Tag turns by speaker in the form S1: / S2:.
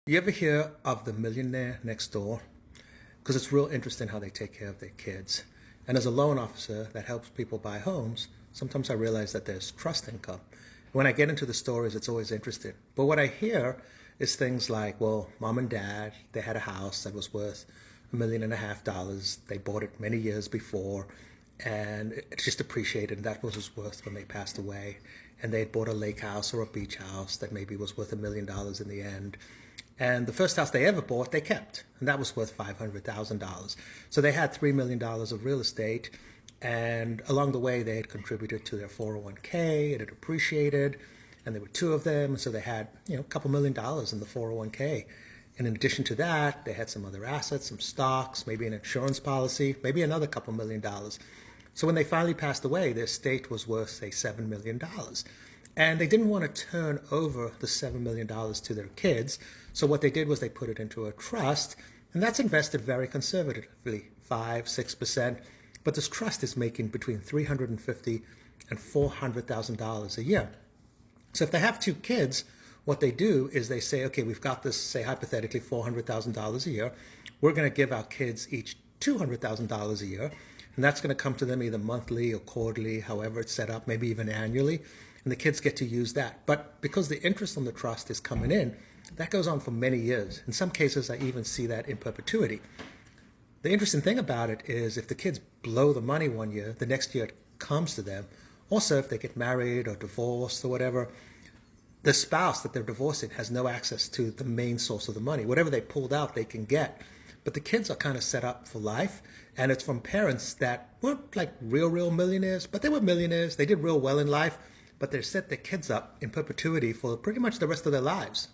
S1: You ever hear of the millionaire next door? Because it's real interesting how they take care of their kids. And as a loan officer that helps people buy homes, sometimes I realize that there's trust income. When I get into the stories, it's always interesting. But what I hear is things like, well, mom and dad, they had a house that was worth $1.5 million. They bought it many years before, and it just appreciated. And that was its worth when they passed away. And they had bought a lake house or a beach house that maybe was worth $1 million in the end. And the first house they ever bought, they kept, and that was worth $500,000. So they had $3 million of real estate, and along the way they had contributed to their 401k. It had appreciated, and there were two of them, so they had a couple $1 million in the 401k. And in addition to that, they had some other assets, some stocks, maybe an insurance policy, maybe another couple $1 million. So when they finally passed away, their estate was worth, say, $7 million. And they didn't want to turn over the $7 million to their kids. So what they did was they put it into a trust, and that's invested very conservatively, 5-6%. But this trust is making between $350,000 and $400,000 a year. So if they have two kids, what they do is they say, okay, we've got this, say hypothetically, $400,000 a year. We're going to give our kids each $200,000 a year, and that's going to come to them either monthly or quarterly, however it's set up, maybe even annually. And the kids get to use that. But because the interest on the trust is coming in, that goes on for many years. In some cases, I even see that in perpetuity. The interesting thing about it is if the kids blow the money one year, the next year it comes to them. Also, if they get married or divorced or whatever, the spouse that they're divorcing has no access to the main source of the money. Whatever they pulled out, they can get. But the kids are kind of set up for life, and it's from parents that weren't like real millionaires, but they were millionaires. They did real well in life, but they set their kids up in perpetuity for pretty much the rest of their lives.